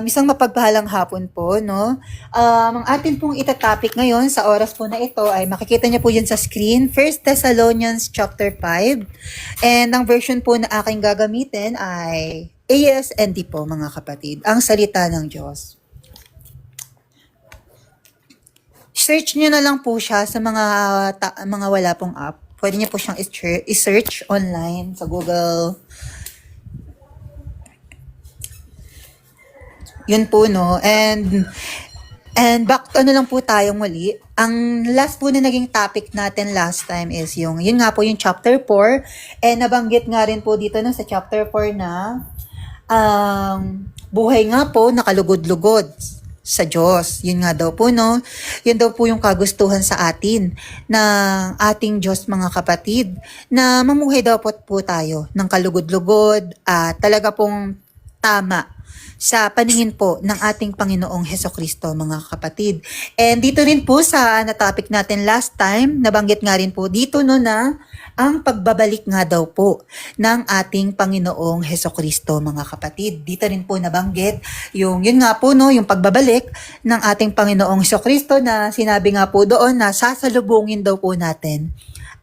Isang mapagpahalang hapon po, no? Ang atin pong itatopic ngayon sa oras po na ito ay makikita niyo po yan sa screen, 1 Thessalonians chapter 5. And ang version po na aking gagamitin ay ASND po, mga kapatid, ang salita ng Diyos. Search niyo na lang po siya sa mga wala pong app. Pwede niyo po siyang i-search online sa Google. Yun po, no? And back to lang po tayong muli. Ang last po na naging topic natin last time is yun nga po yung chapter 4. And nabanggit nga rin po dito sa chapter 4 na buhay nga po nakalugod-lugod sa Diyos. Yun nga daw po, no? Yun daw po yung kagustuhan sa atin ng ating Diyos, mga kapatid, na mamuhay daw po tayo ng kalugod-lugod at talaga pong tama sa paningin po ng ating Panginoong Hesukristo, mga kapatid. And dito rin po sa topic natin last time, nabanggit nga rin po dito na ang pagbabalik nga daw po ng ating Panginoong Hesukristo, mga kapatid. Dito rin po nabanggit yun nga po, no, yung pagbabalik ng ating Panginoong Hesukristo na sinabi nga po doon na sasalubungin daw po natin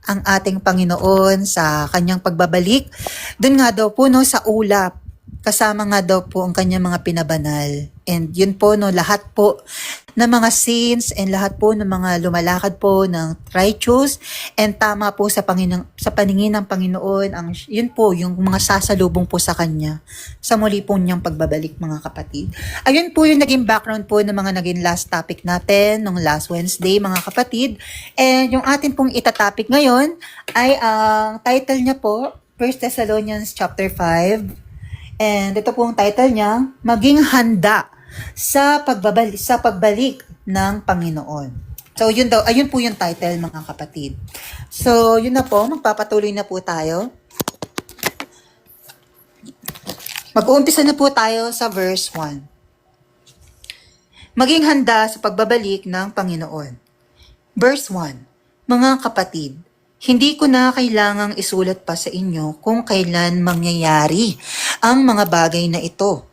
ang ating Panginoon sa kanyang pagbabalik. Doon nga daw po, no, sa ulap. Kasama nga daw po ang kanyang mga pinabanal. And yun po, no, lahat po ng mga sins and lahat po ng mga lumalakad po ng righteous and tama po sa paningin ng Panginoon, yun po, yung mga sasalubong po sa kanya sa muli po niyang pagbabalik, mga kapatid. Ayun po yung naging background po ng mga naging last topic natin nung last Wednesday, mga kapatid. And yung atin pong itatopic ngayon ay ang title niya po, 1 Thessalonians chapter 5. And ito po ang title niya, Maging Handa sa pagbalik ng Panginoon. So ayun po yung title, mga kapatid. So yun na po, magpapatuloy na po tayo. Mag-uumpisa na po tayo sa verse 1. Maging handa sa pagbabalik ng Panginoon. Verse 1. Mga kapatid, hindi ko na kailangang isulat pa sa inyo kung kailan mangyayari ang mga bagay na ito.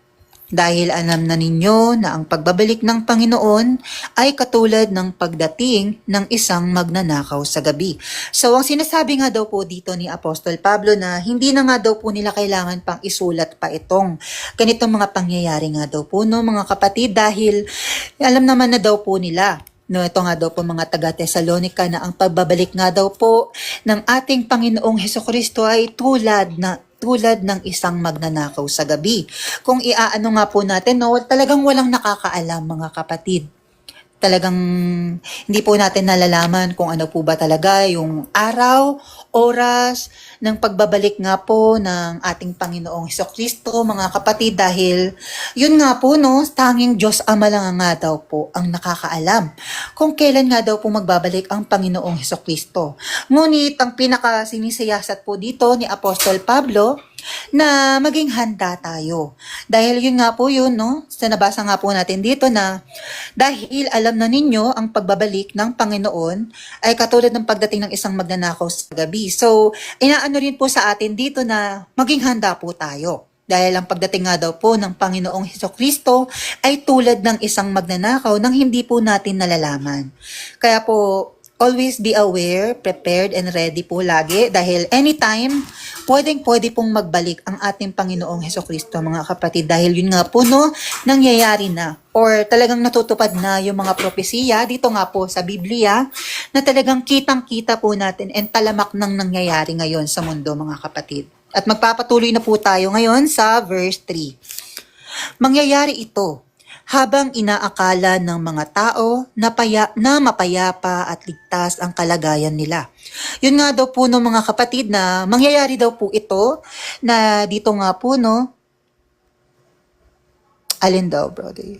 Dahil alam na ninyo na ang pagbabalik ng Panginoon ay katulad ng pagdating ng isang magnanakaw sa gabi. So ang sinasabi nga daw po dito ni Apostol Pablo na hindi na nga daw po nila kailangan pang isulat pa itong ganitong mga pangyayari nga daw po, no, mga kapatid, dahil alam naman na daw po nila. No, ito nga daw po mga taga-Thessalonica na ang pagbabalik nga daw po ng ating Panginoong Hesukristo ay tulad ng isang magnanakaw sa gabi. Kung iaano nga po natin, no, talagang walang nakakaalam, mga kapatid. Talagang hindi po natin nalalaman kung ano po ba talaga yung araw, oras ng pagbabalik nga po ng ating Panginoong Hesukristo, mga kapatid, dahil yun nga po, no, tanging Diyos Ama lang nga daw po ang nakakaalam kung kailan nga daw po magbabalik ang Panginoong Hesukristo. Ngunit ang pinaka-sinisiyasat po dito ni Apostol Pablo na maging handa tayo. Dahil yun nga po yun, no? Sa nabasa nga po natin dito na dahil alam na ninyo ang pagbabalik ng Panginoon ay katulad ng pagdating ng isang magnanakaw sa gabi. So, inaano rin po sa atin dito na maging handa po tayo. Dahil ang pagdating nga daw po ng Panginoong Hesukristo ay tulad ng isang magnanakaw nang hindi po natin nalalaman. Kaya po, always be aware, prepared, and ready po lagi dahil anytime, pwede pong magbalik ang ating Panginoong Hesukristo, mga kapatid. Dahil yun nga po, no, nangyayari na or talagang natutupad na yung mga propesiya dito nga po sa Biblia na talagang kitang-kita po natin and talamak nang nangyayari ngayon sa mundo, mga kapatid. At magpapatuloy na po tayo ngayon sa verse 3. Mangyayari ito habang inaakala ng mga tao na mapayapa at ligtas ang kalagayan nila. Yun nga daw po, no, mga kapatid, na mangyayari daw po ito na dito nga po, no, alin daw, brother?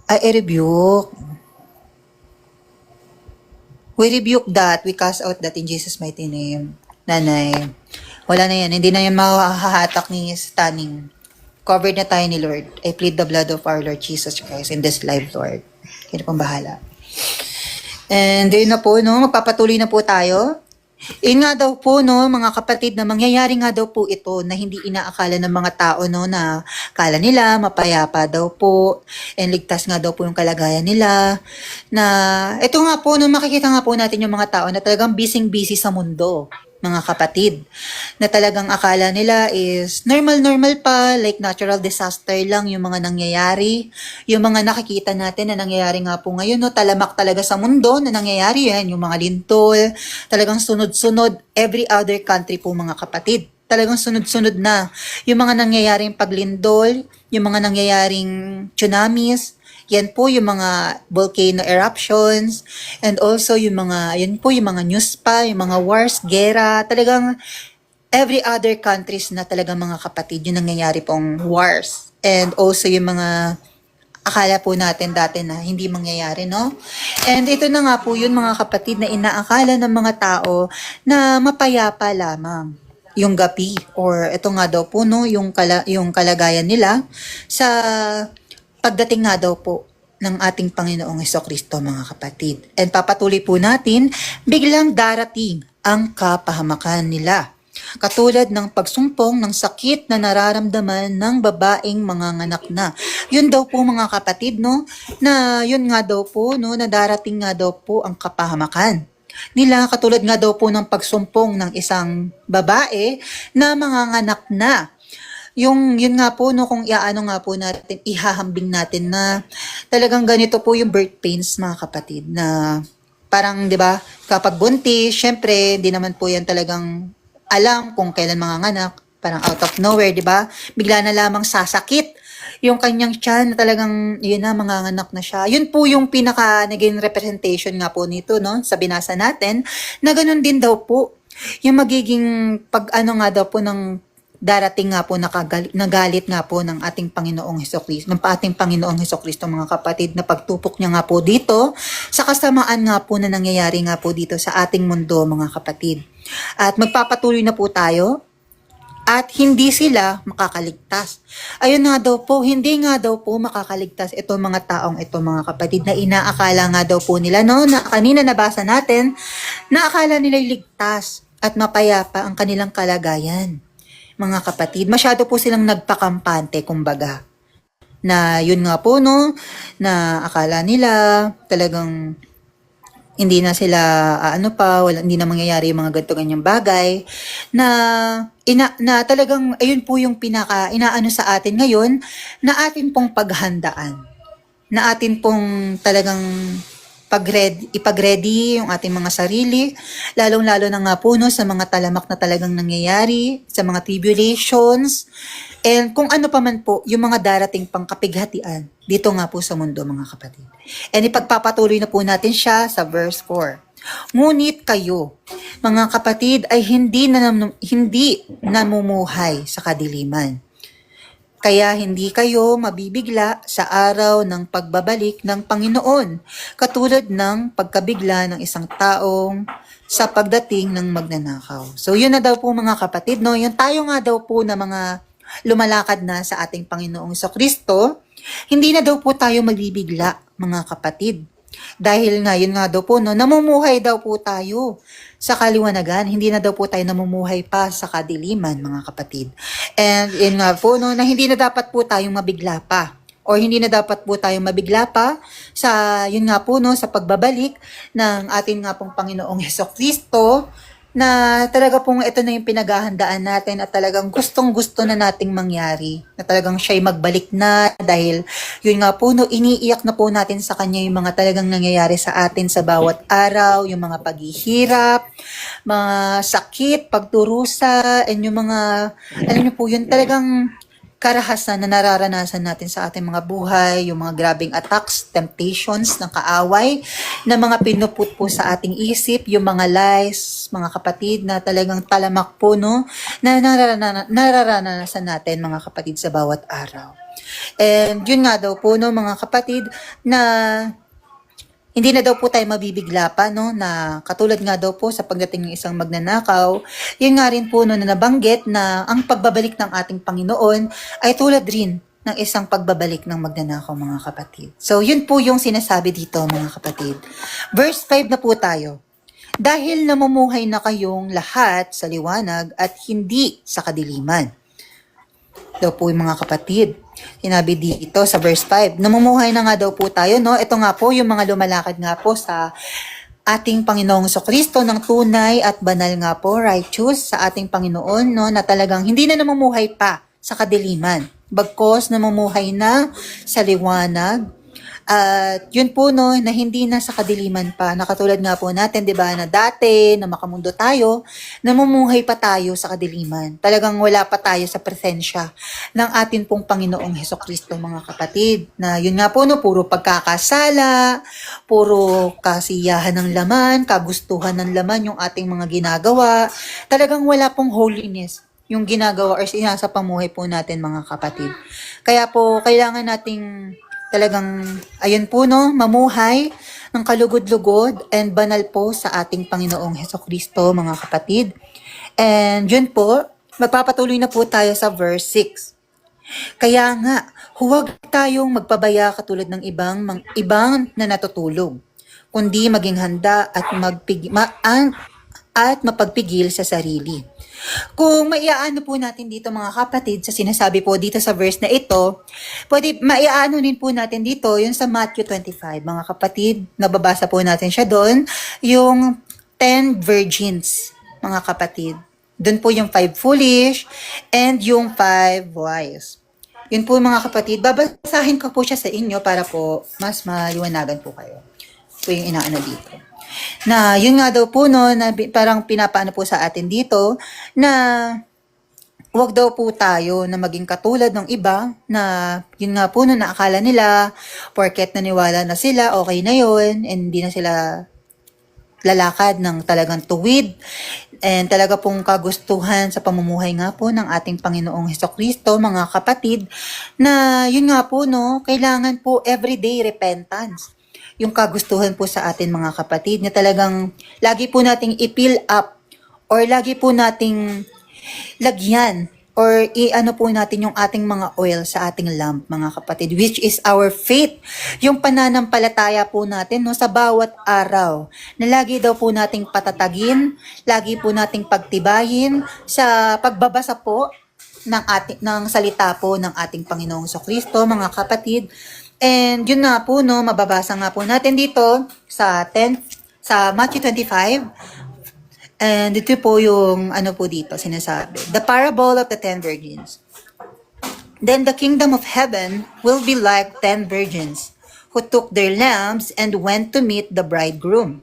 I rebuke. We rebuke that. We cast out that in Jesus' mighty name. Nanay. Wala na yan. Hindi na yan mahahatak ni stunning. Covered na tayo ni Lord. I plead the blood of our Lord Jesus Christ in this life, Lord. Kaya pong bahala. And yun na po, no? Magpapatuloy na po tayo. Yun nga daw po, no, mga kapatid, na mangyayari nga daw po ito na hindi inaakala ng mga tao, no, na kala nila mapayapa daw po, and ligtas nga daw po yung kalagayan nila, na ito nga po, no, makikita nga po natin yung mga tao na talagang busy-busy sa mundo, mga kapatid, na talagang akala nila is normal-normal pa, like natural disaster lang yung mga nangyayari, yung mga nakikita natin na nangyayari nga po ngayon, no, talamak talaga sa mundo na nangyayari yan, yung mga lintol, talagang sunod-sunod, every other country po mga kapatid. Talagang sunod-sunod na yung mga nangyayaring paglindol, yung mga nangyayaring tsunamis, yan po yung mga volcano eruptions, and also yung mga, yan po yung mga news pa, yung mga wars, gera, talagang every other countries na talagang mga kapatid, yung nangyayari pong wars. And also yung mga akala po natin dati na hindi mangyayari, no? And ito na nga po yun mga kapatid na inaakala ng mga tao na mapayapa lamang yung gabi, or ito nga daw po, no, yung kalagayan nila sa pagdating nga daw po ng ating Panginoong Hesukristo, mga kapatid. And papatuloy po natin, biglang darating ang kapahamakan nila. Katulad ng pagsumpong ng sakit na nararamdaman ng babaeng manganganak na. Yun daw po mga kapatid, no, na yun nga daw po, no, na darating nga daw po ang kapahamakan nila, katulad nga daw po ng pagsumpong ng isang babae na manganganak na. Yun nga po, no, kung iaano nga po natin, ihahambing natin na talagang ganito po yung birth pains, mga kapatid, na parang, di ba, kapag buntis, syempre, di naman po yan talagang alam kung kailan manganganak, parang out of nowhere, di ba? Bigla na lamang sasakit yung kanyang tiyan na talagang, yun na, manganganak na siya. Yun po yung pinaka naging representation nga po nito, no, sa binasa natin, na ganun din daw po yung magiging pag-ano nga daw po ng darating nga po nagalit nga po ng ating Panginoong Hesukristo, ng ating Panginoong Hesukristo, mga kapatid, na pagtupok niya nga po dito sa kasamaan nga po na nangyayari nga po dito sa ating mundo, mga kapatid. At magpapatuloy na po tayo at hindi sila makakaligtas. Ayun nga daw po, hindi nga daw po makakaligtas itong mga taong ito, mga kapatid, na inaakala nga daw po nila, no, na kanina nabasa natin, na akala nila ligtas at mapayapa ang kanilang kalagayan. Mga kapatid, masyado po silang nagpakampante, kumbaga. Na yun nga po, no, na akala nila talagang hindi na sila hindi na mangyayari yung mga ganito ganyang bagay, na talagang ayun po yung pinaka inaano sa atin ngayon, na atin pong paghandaan, na atin pong talagang ipag-ready yung ating mga sarili, lalong-lalo na nga po, no, sa mga talamak na talagang nangyayari, sa mga tribulations, and kung ano pa man po yung mga darating pang kapighatian dito nga po sa mundo, mga kapatid. And ipagpapatuloy na po natin siya sa verse 4. Ngunit kayo, mga kapatid, ay hindi namumuhay sa kadiliman. Kaya hindi kayo mabibigla sa araw ng pagbabalik ng Panginoon, katulad ng pagkabigla ng isang taong sa pagdating ng magnanakaw. So yun na daw po, mga kapatid, no? Yung tayo nga daw po na mga lumalakad na sa ating Panginoong Hesukristo, hindi na daw po tayo mabibigla, mga kapatid. Dahil nga, yun nga daw po, no, namumuhay daw po tayo sa kaliwanagan, hindi na daw po tayo namumuhay pa sa kadiliman, mga kapatid. And yun nga po, no, na hindi na dapat po tayong mabigla pa, or hindi na dapat po tayong mabigla pa sa, yun nga po, no, sa pagbabalik ng ating nga pong Panginoong Hesukristo, na talaga pong ito na yung pinaghahandaan natin at talagang gustong-gusto na nating mangyari, na talagang siya'y magbalik na, dahil yun nga po, no, iniiyak na po natin sa kanya yung mga talagang nangyayari sa atin sa bawat araw, yung mga paghihirap, mga sakit, pagturusa, and yung mga, alam niyo po, yun talagang karahasan na nararanasan natin sa ating mga buhay, yung mga grabing attacks, temptations ng kaaway, na mga pinuput po sa ating isip, yung mga lies, mga kapatid, na talagang talamak po, no, na nararanasan natin, mga kapatid, sa bawat araw. And yun nga daw po, no, mga kapatid, na hindi na daw po tayo mabibigla pa, no, na katulad nga daw po sa pagdating ng isang magnanakaw, yun nga rin po, no, na nabanggit na ang pagbabalik ng ating Panginoon ay tulad rin ng isang pagbabalik ng magnanakaw, mga kapatid. So yun po yung sinasabi dito, mga kapatid. Verse 5 na po tayo. dahil namumuhay na kayong lahat sa liwanag at hindi sa kadiliman. Daw po yung mga kapatid. Sinabi dito sa verse 5, namumuhay na nga daw po tayo, no? Ito nga po yung mga lumalakad nga po sa ating Panginoong Kristo ng tunay at banal nga po, righteous sa ating Panginoon, no? Na talagang hindi na namumuhay pa sa kadiliman. Bagkos namumuhay na sa liwanag. At yun po no, na hindi na sa kadiliman pa. Nakatulad nga po natin, di ba, na dati, na makamundo tayo, namumuhay pa tayo sa kadiliman. Talagang wala pa tayo sa presensya ng atin pong Panginoong Hesukristo, mga kapatid. Na yun nga po no, puro pagkakasala, puro kasiyahan ng laman, kagustuhan ng laman yung ating mga ginagawa. Talagang wala pong holiness yung ginagawa or sinasa pamuhay po natin, mga kapatid. Kaya po, kailangan nating talagang, ayun po no, mamuhay ng kalugod-lugod and banal po sa ating Panginoong Hesukristo, mga kapatid. And yun po, magpapatuloy na po tayo sa verse 6. Kaya nga, huwag tayong magpabaya katulad ng ibang na natutulog, kundi maging handa at mapagpigil sa sarili. Kung maiaano po natin dito, mga kapatid, sa sinasabi po dito sa verse na ito, pwede maiaano din po natin dito yung sa Matthew 25, mga kapatid, nababasa po natin siya doon, yung 10 virgins, mga kapatid. Doon po yung 5 foolish and yung 5 wise. Yun po, mga kapatid, babasahin ko po siya sa inyo para po mas maliwanagan po kayo. Po yung inaano dito. Na yun nga daw po no, na parang pinapaano po sa atin dito na wag daw po tayo na maging katulad ng iba na yun nga po no, naakala nila porket naniwala na sila, okay na yun, and hindi na sila lalakad ng talagang tuwid and talaga pong kagustuhan sa pamumuhay nga po ng ating Panginoong Hesukristo, mga kapatid, na yun nga po no, kailangan po everyday repentance. Yung kagustuhan po sa atin, mga kapatid, na talagang lagi po nating i-fill up or lagi po nating lagyan or i-ano po natin yung ating mga oil sa ating lamp, mga kapatid, which is our faith. Yung pananampalataya po natin no, sa bawat araw na lagi daw po nating patatagin, lagi po nating pagtibayin sa pagbabasa po ng salita po ng ating Panginoong Kristo, mga kapatid. And yun nga po no, mababasa nga po natin dito sa Matthew 25. And ito po yung ano po dito sinasabi. The parable of the 10 virgins. Then the kingdom of heaven will be like 10 virgins who took their lamps and went to meet the bridegroom.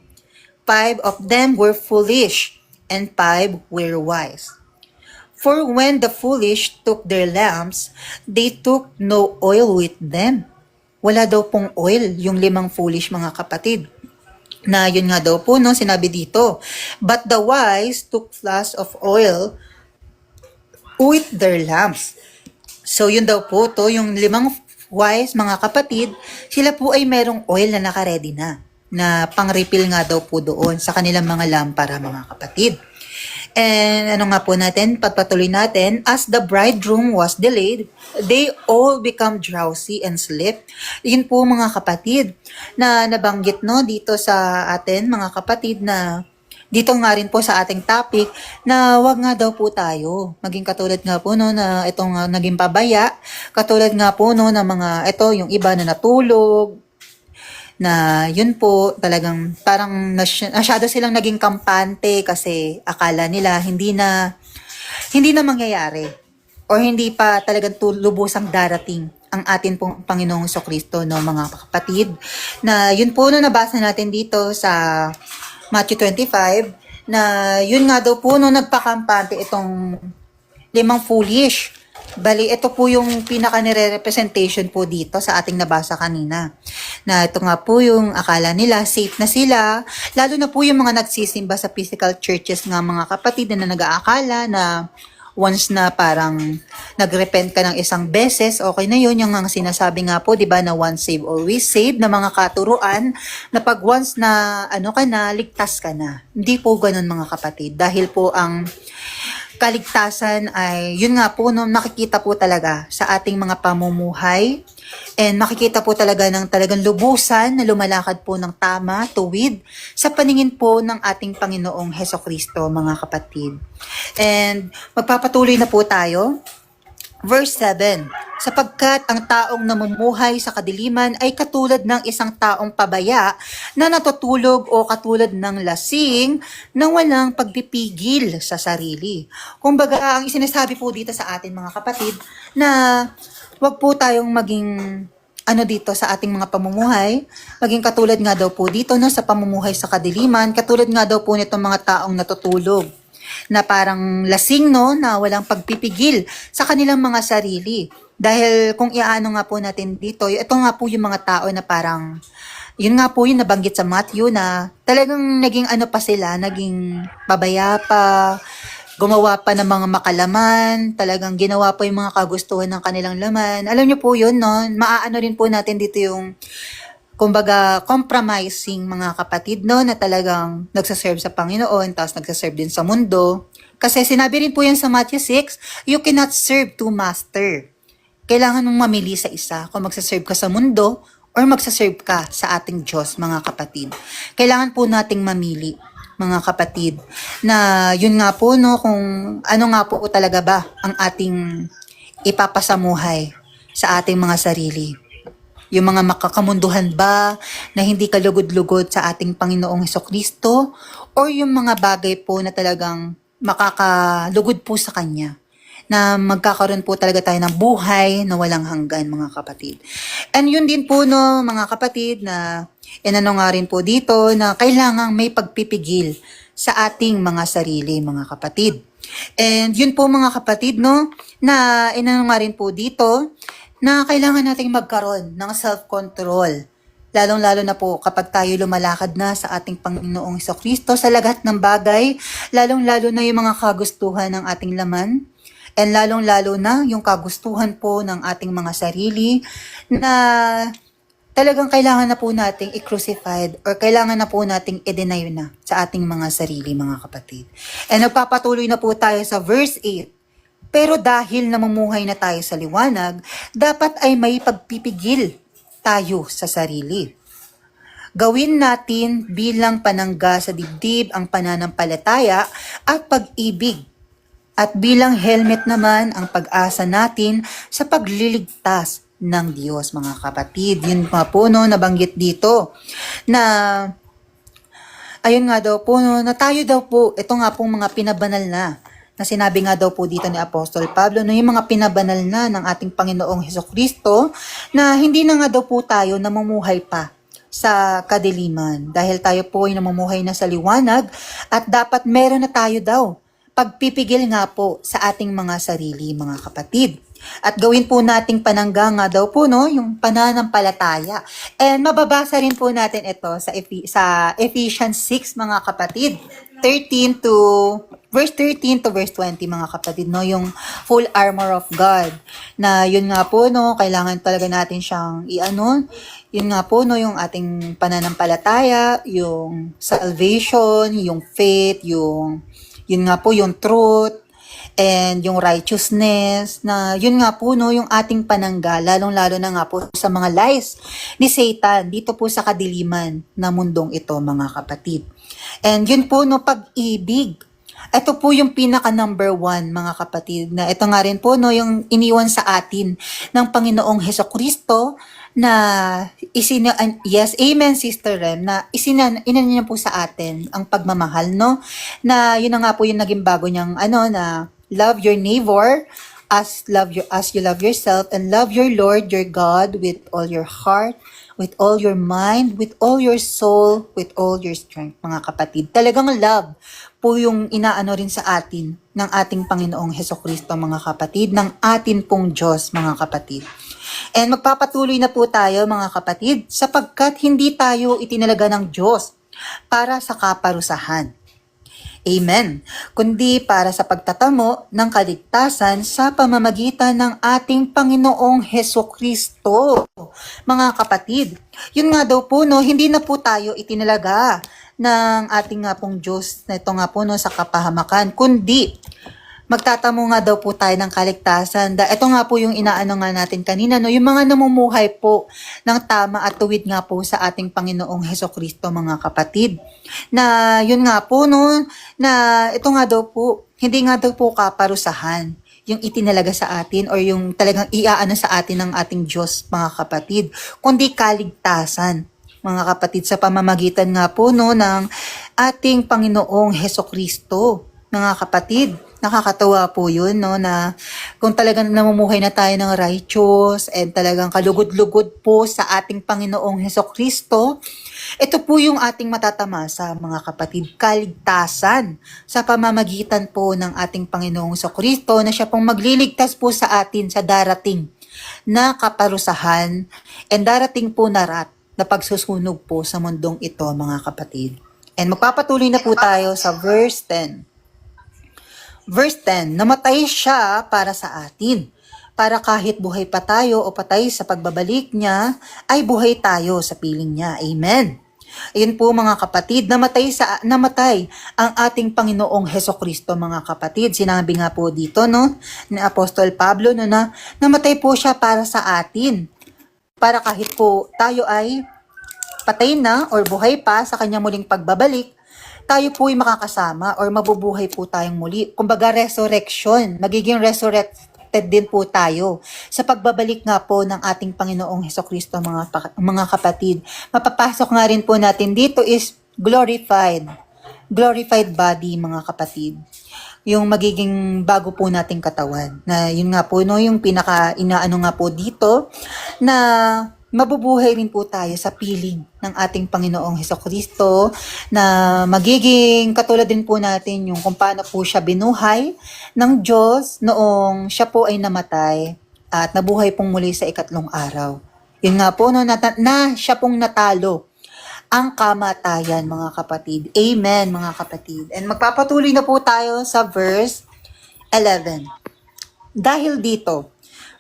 5 of them were foolish and 5 were wise. For when the foolish took their lamps, they took no oil with them. Wala daw pong oil, yung 5 foolish, mga kapatid. Na yun nga daw po, no, sinabi dito. But the wise took flasks of oil with their lamps. So yun daw po to, yung 5 wise, mga kapatid, sila po ay merong oil na naka-ready na pang-refill nga daw po doon sa kanilang mga lampara, mga kapatid. And ano nga po natin, pagpatuloy natin, as the bridegroom was delayed, they all become drowsy and sleep. Yun po, mga kapatid, na nabanggit no dito sa atin, mga kapatid, na dito nga rin po sa ating topic na wag nga daw po tayo maging katulad nga po no na itong naging pabaya, katulad nga po no na mga ito yung iba na natulog, na yun po talagang parang masyado silang naging kampante kasi akala nila hindi na mangyayari or hindi pa talagang lubusang darating ang atin pong Panginoong Kristo, no, mga kapatid. Na yun po no nabasa natin dito sa Matthew 25 na yun nga daw po no nagpakampante itong 5 foolish. Bali, ito po yung pinaka-nire-representation po dito sa ating nabasa kanina. Na ito nga po yung akala nila, safe na sila. Lalo na po yung mga nagsisimba sa physical churches nga, mga kapatid, na nag-aakala na once na parang nagrepent ka ng isang beses, okay na yun. Yung mga sinasabi nga po, di ba, na once saved, always saved, na mga katuruan, na pag once na ano ka na, ligtas ka na. Hindi po ganun, mga kapatid. Dahil po ang kaligtasan ay, yun nga po, no, nakikita po talaga sa ating mga pamumuhay. And makikita po talaga ng talagang lubusan na lumalakad po ng tama, tuwid, sa paningin po ng ating Panginoong Hesukristo, mga kapatid. And magpapatuloy na po tayo. Verse 7, sapagkat ang taong namumuhay sa kadiliman ay katulad ng isang taong pabaya na natutulog o katulad ng lasing na walang pagpipigil sa sarili. Kumbaga, ang sinasabi po dito sa atin mga kapatid na wag po tayong maging dito sa ating mga pamumuhay, maging katulad nga daw po dito no, sa pamumuhay sa kadiliman, katulad nga daw po nitong mga taong natutulog na parang lasing no, na walang pagpipigil sa kanilang mga sarili. Dahil kung iaano nga po natin dito, ito nga po yung mga tao na parang, yun nga po yung nabanggit sa Matthew na talagang naging pa sila, naging pabaya pa, gumawa pa ng mga makalaman, talagang ginawa pa yung mga kagustuhan ng kanilang laman. Alam niyo po yun, no? Maaano rin po natin dito yung kumbaga, compromising mga kapatid, no, na talagang nagsaserve sa Panginoon, tapos nagsaserve din sa mundo. Kasi sinabi rin po yan sa Matthew 6, you cannot serve two master. Kailangan mong mamili sa isa, kung magsaserve ka sa mundo, or magsaserve ka sa ating Diyos, mga kapatid. Kailangan po nating mamili, mga kapatid, na yun nga po, no, kung ano nga po talaga ba ang ating ipapasamuhay sa ating mga sarili. Yung mga makakamunduhan ba na hindi kalugod-lugod sa ating Panginoong Hesukristo or yung mga bagay po na talagang makakalugod po sa Kanya na magkakaroon po talaga tayo ng buhay na walang hanggan mga kapatid. And yun din po no mga kapatid na inano nga rin po dito na kailangang may pagpipigil sa ating mga sarili mga kapatid. And yun po mga kapatid no na inano nga rin po dito na kailangan nating magkaroon ng self-control. Lalong-lalo na po kapag tayo lumalakad na sa ating Panginoong Hesukristo sa lahat ng bagay, lalong-lalo na yung mga kagustuhan ng ating laman, and lalong-lalo na yung kagustuhan po ng ating mga sarili na talagang kailangan na po nating i-crucified or kailangan na po nating i-deny na sa ating mga sarili, mga kapatid. And nagpapatuloy na po tayo sa verse 8. Pero dahil namumuhay na tayo sa liwanag, dapat ay may pagpipigil tayo sa sarili. Gawin natin bilang panangga sa dibdib ang pananampalataya at pag-ibig. At bilang helmet naman ang pag-asa natin sa pagliligtas ng Diyos, mga kapatid. Yun pa po no, nabanggit dito na ayun nga daw po no, na tayo daw po, ito nga pong mga pinabanal na sinabi nga daw po dito ni Apostol Pablo na yung mga pinabanal na ng ating Panginoong Hesukristo na hindi na nga daw po tayo namumuhay pa sa kadiliman dahil tayo po ay namumuhay na sa liwanag at dapat meron na tayo daw pagpipigil nga po sa ating mga sarili mga kapatid. At gawin po nating panangga nga daw po no, yung pananampalataya. And mababasa rin po natin ito sa Ephesians 6 mga kapatid, verse 13 to verse 20 mga kapatid, no, yung full armor of God. Na yun nga po no, kailangan talaga natin siyang yun nga po no, yung ating pananampalataya, yung salvation, yung faith, yun nga po yung truth, and yung righteousness, na yun nga po no, yung ating panangga, lalong-lalo na nga po sa mga lies ni Satan dito po sa kadiliman na mundong ito mga kapatid. And yun po no, pag-ibig. Ito po yung pinaka number 1 mga kapatid, na ito nga rin po no, yung iniwan sa atin ng Panginoong Hesukristo na yes, amen Sister Rem, na inan niya po sa atin ang pagmamahal no, na yun na nga po yung naging bago niyang na love your neighbor as you love yourself, and love your Lord your God with all your heart, with all your mind, with all your soul, with all your strength mga kapatid. Talagang love po yung inaano rin sa atin ng ating Panginoong Hesukristo mga kapatid, ng atin pong Diyos mga kapatid. And magpapatuloy na po tayo mga kapatid sapagkat hindi tayo itinalaga ng Diyos para sa kaparusahan. Amen. Kundi para sa pagtatamo ng kaligtasan sa pamamagitan ng ating Panginoong Hesukristo. Mga kapatid, yun nga daw po no, hindi na po tayo itinalaga ng ating nga pong Diyos na ito nga po no, sa kapahamakan, kundi magtatamo nga daw po tayo ng kaligtasan. Ito nga po yung inaano nga natin kanina, no? Yung mga namumuhay po ng tama at tuwid nga po sa ating Panginoong Hesukristo, mga kapatid. Na yun nga po, no? Na ito nga daw po, hindi nga daw po kaparusahan yung itinalaga sa atin or yung talagang iaano sa atin ng ating Diyos, mga kapatid, kundi kaligtasan, mga kapatid, sa pamamagitan nga po, no, ng ating Panginoong Hesukristo, mga kapatid. Nakakatawa po yun, no, na kung talagang namumuhay na tayo ng righteous and talagang kalugod-lugod po sa ating Panginoong Hesukristo, ito po yung ating matatamasa, mga kapatid, kaligtasan sa pamamagitan po ng ating Panginoong Hesukristo na siya pong magliligtas po sa atin sa darating na kaparusahan and darating po na wrath na pagsusunog po sa mundong ito, mga kapatid. And magpapatuloy na po tayo sa verse 10. Verse 10, namatay siya para sa atin, para kahit buhay pa tayo o patay sa pagbabalik niya, ay buhay tayo sa piling niya. Amen. Ayun po, mga kapatid, namatay ang ating Panginoong Hesukristo, mga kapatid. Sinabi nga po dito, no, ni Apostol Pablo, no, na namatay po siya para sa atin, para kahit po tayo ay patay na or buhay pa sa kanya muling pagbabalik, tayo po ay makakasama or mabubuhay po tayong muli. Kumbaga resurrection, magiging resurrected din po tayo sa pagbabalik nga po ng ating Panginoong Hesukristo, mga kapatid. Mapapasok nga rin po natin dito is glorified body, mga kapatid. Yung magiging bago po nating katawan. Na yun nga po, no, yung inaano nga po dito na mabubuhay rin po tayo sa piling ng ating Panginoong Hesukristo na magiging katulad din po natin yung kung paano po siya binuhay ng Diyos noong siya po ay namatay at nabuhay pong muli sa ikatlong araw. Yun nga po, no, na siya pong natalo ang kamatayan, mga kapatid. Amen, mga kapatid. And magpapatuloy na po tayo sa verse 11. Dahil dito,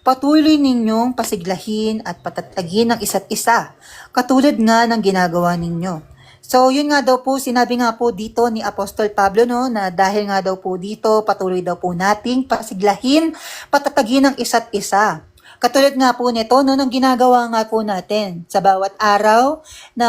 patuloy ninyong pasiglahin at patatagin ang isa't isa, katulad nga ng ginagawa ninyo. So, yun nga daw po, sinabi nga po dito ni Apostol Pablo, no, na dahil nga daw po dito, patuloy daw po nating pasiglahin, patatagin ang isa't isa. Katulad nga po nito, no, ng ginagawa nga po natin sa bawat araw na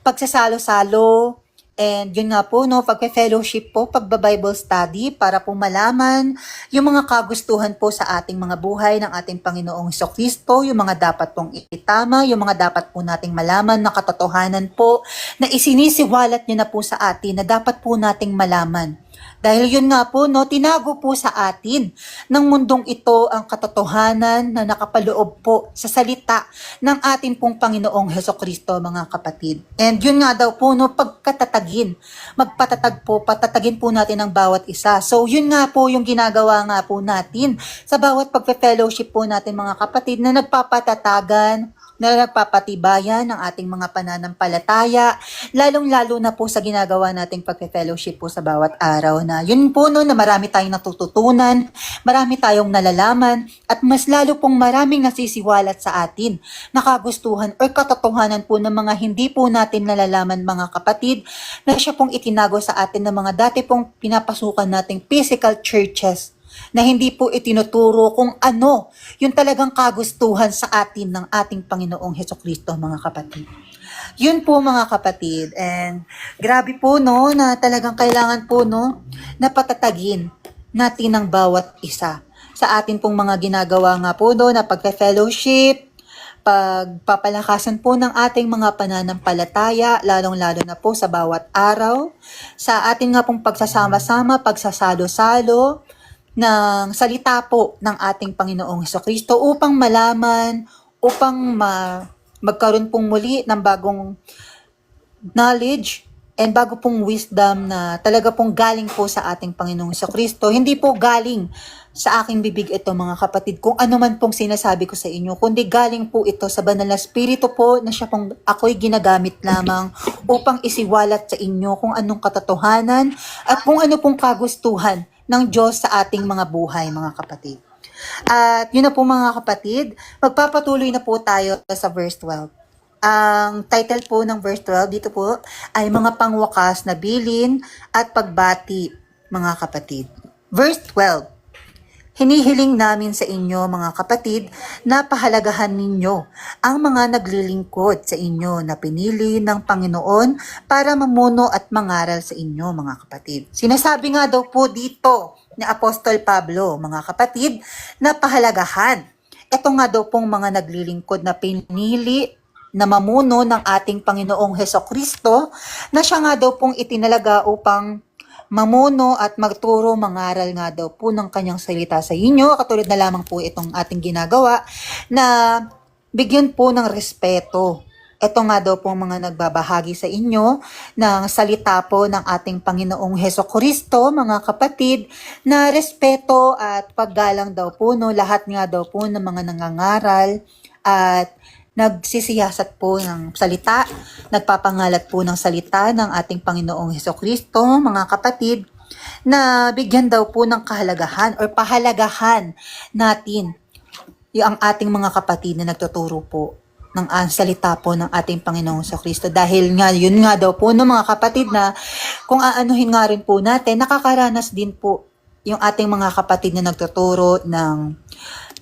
pagsasalo-salo, and yun nga po, no, pagpe-fellowship po, pagba-Bible study para po malaman yung mga kagustuhan po sa ating mga buhay ng ating Panginoong Hesukristo, yung mga dapat pong itama, yung mga dapat po nating malaman na katotohanan po na isinisiwalat niya na po sa atin na dapat po nating malaman. Dahil yun nga po, no, tinago po sa atin ng mundong ito ang katotohanan na nakapaloob po sa salita ng ating pong Panginoong Hesukristo, mga kapatid. And yun nga daw po, no, patatagin po natin ang bawat isa. So yun nga po yung ginagawa nga po natin sa bawat pagpe-fellowship po natin, mga kapatid, na nagpapatatagan, na nagpapatibayan ng ating mga pananampalataya, lalong-lalo na po sa ginagawa nating pagpe-fellowship po sa bawat araw, na yun po, no, na marami tayong natututunan, marami tayong nalalaman, at mas lalo pong maraming nasisiwalat sa atin, nakagustuhan or katotohanan po ng mga hindi po natin nalalaman, mga kapatid, na siya pong itinago sa atin ng mga dati pong pinapasukan nating physical churches, na hindi po itinuturo kung ano yung talagang kagustuhan sa atin ng ating Panginoong Hesukristo, mga kapatid. Yun po, mga kapatid. And grabe po, no, na talagang kailangan po, no, na patatagin natin ang bawat isa sa atin pong mga ginagawa nga po, no, na pagka-fellowship, pagpapalakasan po ng ating mga pananampalataya, lalong-lalo na po sa bawat araw, sa ating nga pong pagsasama-sama, pagsasalo-salo, ng salita po ng ating Panginoong Hesukristo upang malaman, upang magkaroon pong muli ng bagong knowledge and bago pong wisdom na talaga pong galing po sa ating Panginoong Hesukristo. Hindi po galing sa aking bibig ito, mga kapatid, kung ano man pong sinasabi ko sa inyo, kundi galing po ito sa banal na Espiritu po na siya pong ako'y ginagamit lamang upang isiwalat sa inyo kung anong katotohanan at kung ano pong kagustuhan ng Diyos sa ating mga buhay, mga kapatid. At yun na po, mga kapatid, magpapatuloy na po tayo sa verse 12. Ang title po ng verse 12 dito po ay mga pangwakas na bilin at pagbati, mga kapatid. Verse 12. Hinihiling namin sa inyo mga kapatid na pahalagahan ninyo ang mga naglilingkod sa inyo na pinili ng Panginoon para mamuno at mangaral sa inyo mga kapatid. Sinasabi nga daw po dito ni Apostol Pablo, mga kapatid, na pahalagahan. Ito nga daw pong mga naglilingkod na pinili na mamuno ng ating Panginoong Hesukristo na siya nga daw pong itinalaga upang mamuno at magturo, mangaral nga daw po ng kanyang salita sa inyo. Katulad na lamang po itong ating ginagawa na bigyan po ng respeto. Ito nga daw po mga nagbabahagi sa inyo ng salita po ng ating Panginoong Hesukristo, mga kapatid, na respeto at paggalang daw po, no, lahat nga daw po ng mga nangangaral at nagsisiyasat po ng salita, nagpapangalat po ng salita ng ating Panginoong Hesukristo, mga kapatid, na bigyan daw po ng kahalagahan or pahalagahan natin yung ating mga kapatid na nagtuturo po ng salita po ng ating Panginoong Hesukristo. Dahil nga, yun nga daw po no, mga kapatid, na kung aanuhin nga rin po natin, nakakaranas din po yung ating mga kapatid na nagtuturo ng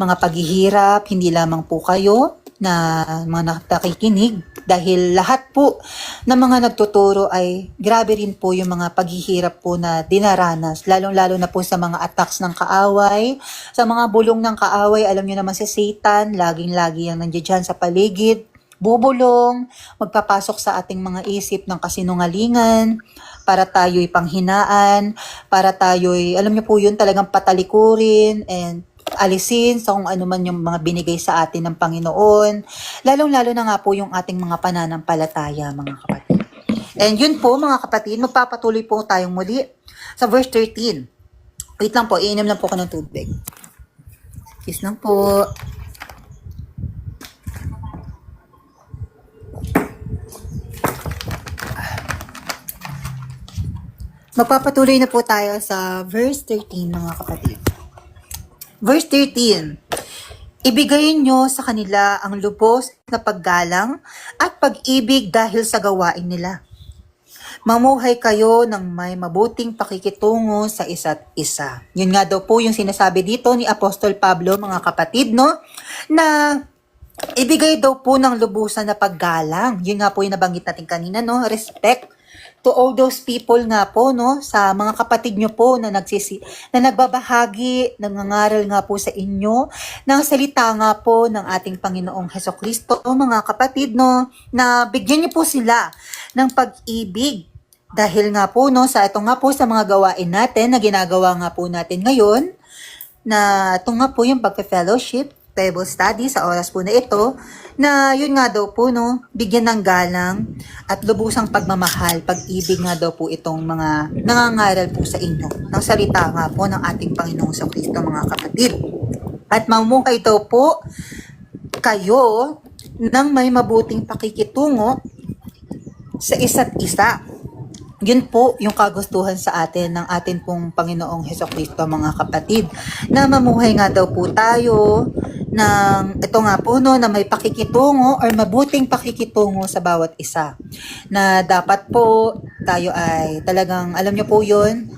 mga paghihirap, hindi lamang po kayo na mga nakikinig, dahil lahat po ng mga nagtuturo ay grabe rin po yung mga paghihirap po na dinaranas, lalong-lalo na po sa mga attacks ng kaaway, sa mga bulong ng kaaway. Alam nyo naman si Satan, laging-lagi yan nandiyan sa paligid, bubulong, magpapasok sa ating mga isip ng kasinungalingan, para tayo'y panghinaan, para tayo'y, alam nyo po yun, talagang patalikurin and alisin sa kung ano man yung mga binigay sa atin ng Panginoon. Lalong-lalo na nga po yung ating mga pananampalataya, mga kapatid. And yun po, mga kapatid, magpapatuloy po tayong muli sa verse 13. Wait lang po, iinom lang po ko ng tubig. Kiss lang po. Magpapatuloy na po tayo sa verse 13, mga kapatid. Verse 13, ibigay nyo sa kanila ang lubos na paggalang at pag-ibig dahil sa gawain nila. Mamuhay kayo ng may mabuting pakikitungo sa isa't isa. Yun nga daw po yung sinasabi dito ni Apostol Pablo, mga kapatid, no? Na ibigay daw po ng lubusan na paggalang. Yun nga po yung nabanggit natin kanina, no? Respect to all those people nga po, no, sa mga kapatid nyo po na nagbabahagi, nangangaral nga po sa inyo ng salita nga po ng ating Panginoong Hesukristo, mga kapatid, no, na bigyan nyo po sila ng pag-ibig. Dahil nga po, no, sa ito nga po sa mga gawain natin na ginagawa nga po natin ngayon, na ito nga po yung pagpe-fellowship, Bible study sa oras po na ito, na yun nga daw po, no, bigyan ng galang at lubusang pagmamahal, pag-ibig nga daw po itong mga nangangaral po sa inyo ng salita nga po ng ating Panginoong Hesukristo, mga kapatid. At mamuhay daw po kayo ng may mabuting pakikitungo sa isa't isa. Yun po yung kagustuhan sa atin ng atin pong Panginoong Hesukristo, mga kapatid, na mamuhay nga daw po tayo ng ito nga po, no, na may pakikitungo or mabuting pakikitungo sa bawat isa. Na dapat po tayo ay talagang, alam nyo po yun,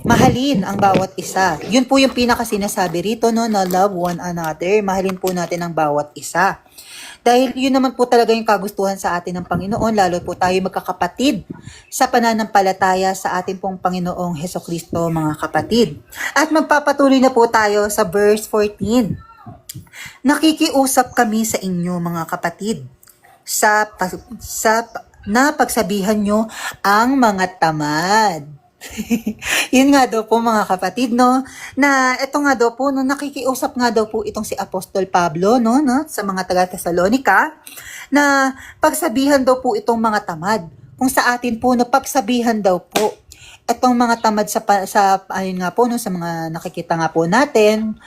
mahalin ang bawat isa. Yun po yung pinakasinasabi rito, no, na love one another. Mahalin po natin ang bawat isa. Dahil yun naman po talaga yung kagustuhan sa atin ng Panginoon, lalo po tayo magkakapatid sa pananampalataya sa ating pong Panginoong Hesukristo, mga kapatid. At magpapatuloy na po tayo sa verse 14. Nakikiusap kami sa inyo, mga kapatid, na pagsabihan nyo ang mga tamad. Yun nga daw po, mga kapatid, no, na ito nga daw po, no, nakikiusap nga daw po itong si Apostol Pablo, no, sa mga taga-Thessalonica, na pagsabihan daw po itong mga tamad. Kung sa atin po, na pagsabihan daw po itong mga tamad sa ayun nga po, no, sa mga nakikita nga po natin,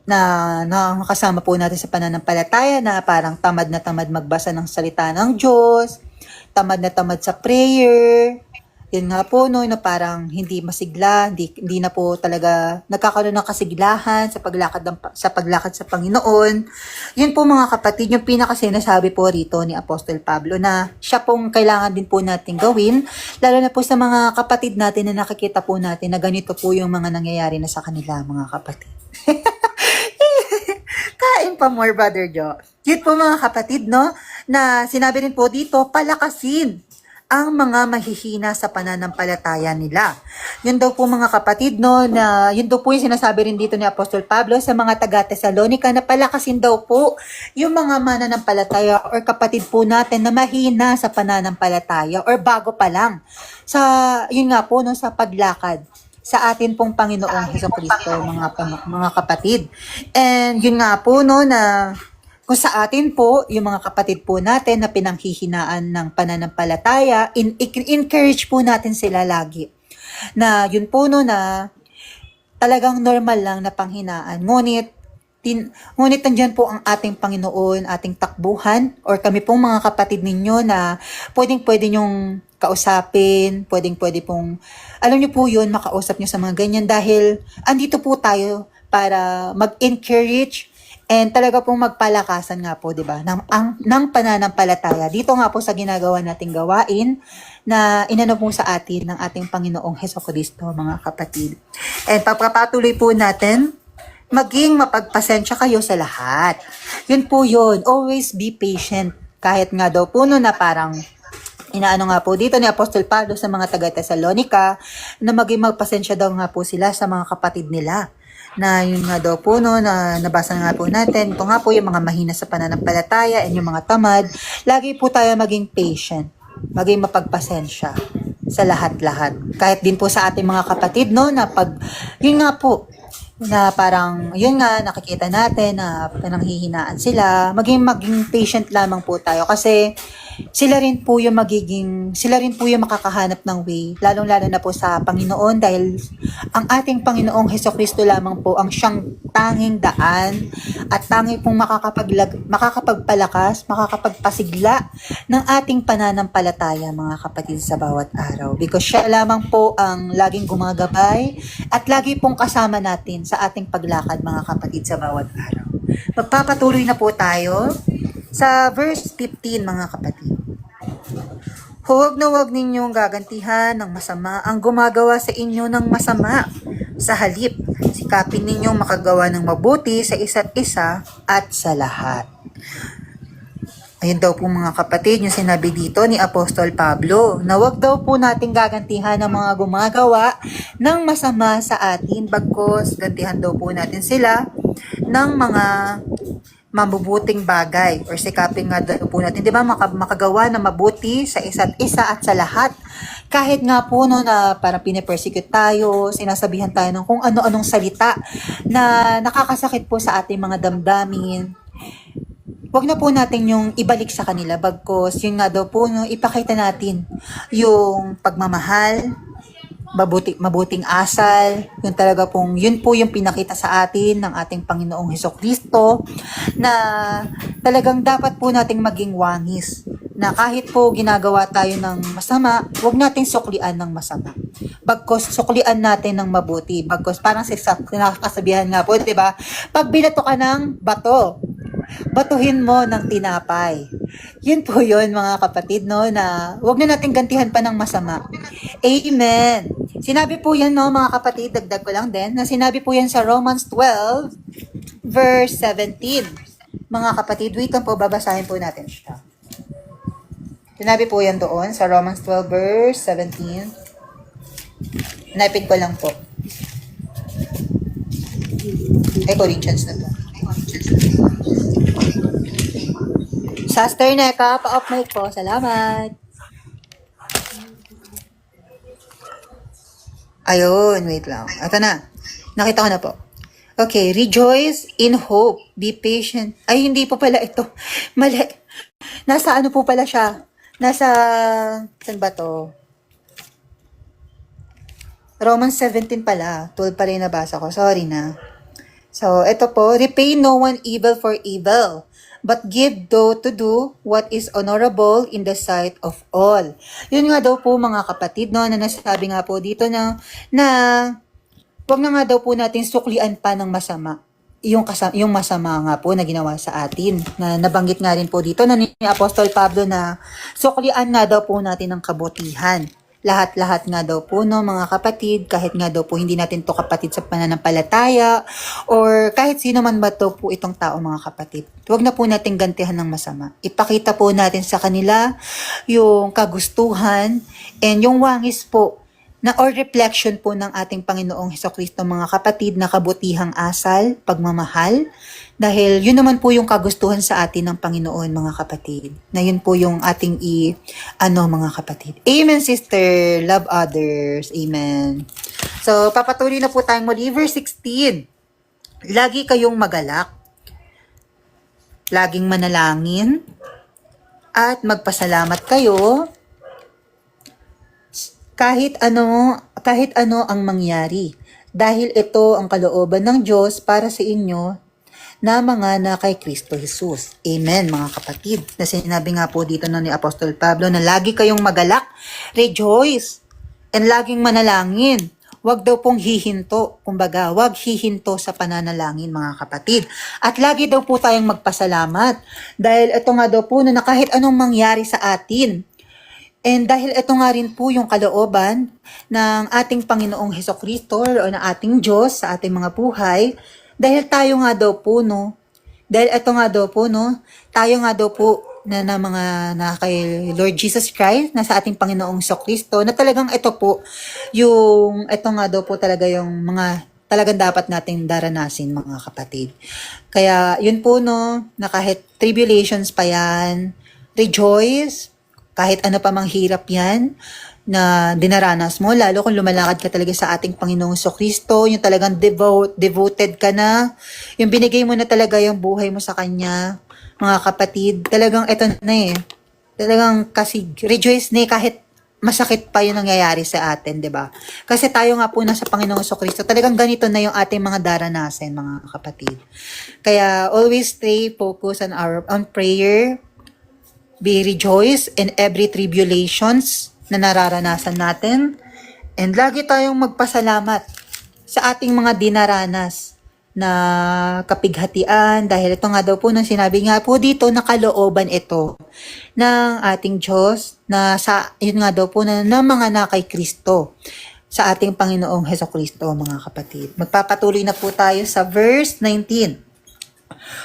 na nakakasama po natin sa pananampalataya, na parang tamad na tamad magbasa ng salita ng Diyos, tamad na tamad sa prayer, Yun nga po, no, na parang hindi masigla, hindi na po talaga nagkakaroon ng kasiglahan sa paglakad sa Panginoon. Yun po mga kapatid, yung pinakasinasabi po rito ni Apostol Pablo na siya pong kailangan din po natin gawin, lalo na po sa mga kapatid natin na nakikita po natin na ganito po yung mga nangyayari na sa kanila, mga kapatid. Kain pa more, Brother Joe. Yun po mga kapatid, no, na sinabi rin po dito, palakasin ang mga mahihina sa pananampalataya nila. Yun daw po mga kapatid, no, na yun daw po yung sinasabi rin dito ni Apostol Pablo sa mga taga-Tesalonica na palakasin daw po yung mga mananampalataya or kapatid po natin na mahina sa pananampalataya or bago pa lang sa, yun nga po, no, sa paglakad sa atin pong Panginoong Hesukristo, mga kapatid. And yun nga po, no, na kung sa atin po, yung mga kapatid po natin na pinanghihinaan ng pananampalataya, encourage po natin sila lagi. Na yun po, no, na talagang normal lang na panghinaan. Ngunit nandyan po ang ating Panginoon, ating takbuhan, or kami pong mga kapatid ninyo na pwede nyong kausapin, pwede pong, alam nyo po yun, makausap nyo sa mga ganyan dahil andito po tayo para mag-encourage and talaga pong magpalakasan nga po, di ba, ng pananampalataya. Dito nga po sa ginagawa nating gawain na inano po sa atin ng ating Panginoong Hesukristo, mga kapatid. And papatuloy po natin, maging mapagpasensya kayo sa lahat. Yun po yun. Always be patient. Kahit nga daw po no na parang inaano nga po dito ni Apostol Pablo sa mga taga-Tesalonica na maging magpasensya daw nga po sila sa mga kapatid nila. Na yun nga daw po no, na nabasa nga po natin, ito nga po yung mga mahina sa pananampalataya and yung mga tamad, lagi po tayo maging patient, maging mapagpasensya sa lahat-lahat. Kahit din po sa ating mga kapatid, no, na pag, yun nga po, na parang, yun nga, nakikita natin na pinanghihinaan sila, maging patient lamang po tayo kasi sila rin po yung makakahanap ng way, lalong-lalo na po sa Panginoon dahil ang ating Panginoong Hesukristo lamang po ang siyang tanging daan at tanging pong makakapagpalakas, makakapagpasigla ng ating pananampalataya, mga kapatid, sa bawat araw. Because siya lamang po ang laging gumagabay at lagi pong kasama natin sa ating paglakad, mga kapatid, sa bawat araw. Magpapatuloy na po tayo sa verse 15, mga kapatid. Huwag na huwag ninyong gagantihan ng masama ang gumagawa sa inyo ng masama. Sa halip, sikapin ninyong makagawa ng mabuti sa isa't isa at sa lahat. Ayun daw po mga kapatid, yung sinabi dito ni Apostol Pablo, na huwag daw po nating gagantihan ng mga gumagawa ng masama sa atin, bagkos gantihan daw po natin sila ng mga mabubuting bagay or sikapin nga po natin, di ba, makagawa na mabuti sa isa't isa at sa lahat. Kahit nga po no, na parang pinapersecute tayo, sinasabihan tayo ng kung ano-anong salita na nakakasakit po sa ating mga damdamin, wag na po natin yung ibalik sa kanila, bagkos yun nga daw po, no, ipakita natin yung pagmamahal, mabuting asal, yun po yung pinakita sa atin ng ating Panginoong Hesukristo na talagang dapat po nating maging wangis na kahit po ginagawa tayo ng masama, huwag nating suklian ng masama. Bagkos suklian natin ng mabuti. Bagkos parang nakakasabihan nga po, 'di ba? Pag binato ka ng bato, batuhin mo ng tinapay. Yun po yun mga kapatid, no, na huwag na natin gantihan pa ng masama. Amen. Sinabi po yan, no, mga kapatid, dagdag ko lang din, na sinabi po yan sa Romans 12, verse 17. Mga kapatid, wait lang po, babasahin po natin siya. Sinabi po yan doon sa Romans 12, verse 17. Naipin ko lang po. Corinthians na to. Sister Neka, pa-off mic po. Salamat. Ayun, wait lang. Ito na. Nakita ko na po. Okay, rejoice in hope. Be patient. Ay, hindi po pala ito. Mali. Nasa ano po pala siya? Nasa, saan ba to? Romans 17 pala. 12 pa rin nabasa ko. Sorry na. So, ito po, repay no one evil for evil, but give to do what is honorable in the sight of all. Yun nga daw po mga kapatid, no, na nasabi nga po dito na wag na nga daw po natin suklian pa ng masama. Yung masama nga po na ginawa sa atin. Na nabanggit nga rin po dito na ni Apostol Pablo na suklian nga daw po natin ang kabutihan. Lahat-lahat nga daw po, no, mga kapatid, kahit nga daw po hindi natin to kapatid sa pananampalataya or kahit sino man ba to po itong tao, mga kapatid. Huwag na po natin gantihan ng masama. Ipakita po natin sa kanila yung kagustuhan and yung wangis po na or reflection po ng ating Panginoong Hesukristo, mga kapatid, na kabutihang asal, pagmamahal, dahil yun naman po yung kagustuhan sa atin ng Panginoon, mga kapatid. Na yun po yung ating mga kapatid. Amen, sister. Love others. Amen. So, papatuloy na po tayong muli. Verse 16. Lagi kayong magalak, laging manalangin, at magpasalamat kayo kahit ano ang mangyari. Dahil ito ang kalooban ng Diyos para sa inyo na mga na kay Kristo Jesus. Amen, mga kapatid. Na sinabi nga po dito ni Apostol Pablo na lagi kayong magalak, rejoice, and laging manalangin. Huwag daw pong hihinto. Kumbaga, huwag hihinto sa pananalangin, mga kapatid. At lagi daw po tayong magpasalamat. Dahil ito nga daw po na kahit anong mangyari sa atin, and dahil ito nga rin po yung kalooban ng ating Panginoong Hesukristo o ng ating Diyos sa ating mga buhay, dahil tayo nga daw po, no, dahil ito nga daw po, no, tayo nga daw po na kay Lord Jesus Christ, na sa ating Panginoong Hesukristo, na talagang ito po, ito nga daw po talaga yung mga talagang dapat nating daranasin, mga kapatid. Kaya yun po, no, na kahit tribulations pa yan, rejoice, kahit ano pa mang hirap yan na dinaranas mo, lalo kung lumalakad ka talaga sa ating Panginoong Hesukristo, yung talagang devoted ka na, yung binigay mo na talaga yung buhay mo sa Kanya, mga kapatid, talagang ito na talagang kasi rejoice na kahit masakit pa yung nangyayari sa atin, di ba? Kasi tayo nga po na sa Panginoong Hesukristo, talagang ganito na yung ating mga daranasan, mga kapatid. Kaya always stay focused on prayer, be rejoice in every tribulations na nararanasan natin, and lagi tayong magpasalamat sa ating mga dinaranas na kapighatian, dahil ito nga daw po nang sinabi nga po dito na kalooban ito ng ating Diyos na yun nga daw po na mga na kay Kristo sa ating Panginoong Hesukristo, mga kapatid. Magpapatuloy na po tayo sa verse 19.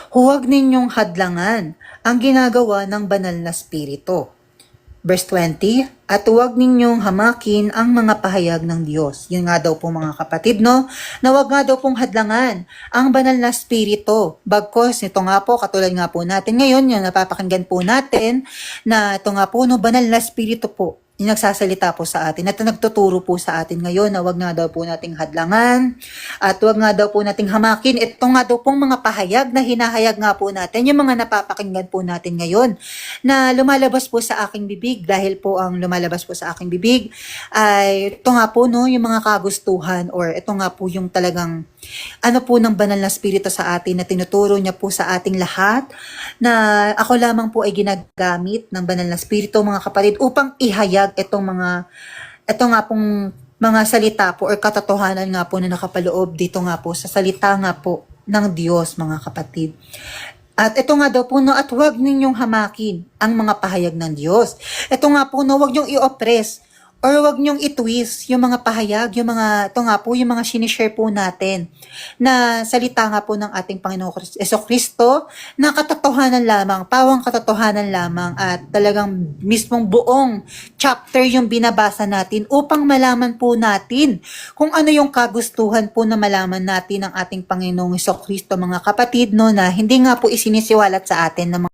Huwag ninyong hadlangan ang ginagawa ng banal na spirito. Verse 20, at huwag ninyong hamakin ang mga pahayag ng Diyos. Yun nga daw po, mga kapatid, no? Na huwag nga daw pong hadlangan ang banal na spirito. Bagkos, ito nga po, katulad nga po natin ngayon, yung napapakinggan po natin, na ito nga po, no, banal na spirito po, yung nagsasalita po sa atin, at nagtuturo po sa atin ngayon na wag nga daw po nating hadlangan at wag nga daw po nating hamakin. Ito nga daw pong mga pahayag na hinahayag nga po natin, yung mga napapakinggan po natin ngayon na lumalabas po sa aking bibig, dahil po ang lumalabas po sa aking bibig ay ito nga po, no, yung mga kagustuhan or ito nga po yung talagang ano po ng banal na spirito sa atin na tinuturo niya po sa ating lahat na ako lamang po ay ginagamit ng banal na spirito, mga kapatid, upang ihayag ito nga pong mga salita po or katotohanan nga po na nakapaloob dito nga po sa salita nga po ng Diyos, mga kapatid. At ito nga daw po, no, at huwag ninyong hamakin ang mga pahayag ng Diyos. Ito nga po, no, huwag niyong i-oppress or wag niyong i-twist yung mga pahayag, ito nga po, yung mga sinishare po natin na salita nga po ng ating Panginoong Hesukristo na katotohanan lamang, pawang katotohanan lamang, at talagang mismong buong chapter yung binabasa natin upang malaman po natin kung ano yung kagustuhan po na malaman natin ng ating Panginoong Hesukristo, mga kapatid, no, na hindi nga po isinisiwalat sa atin ng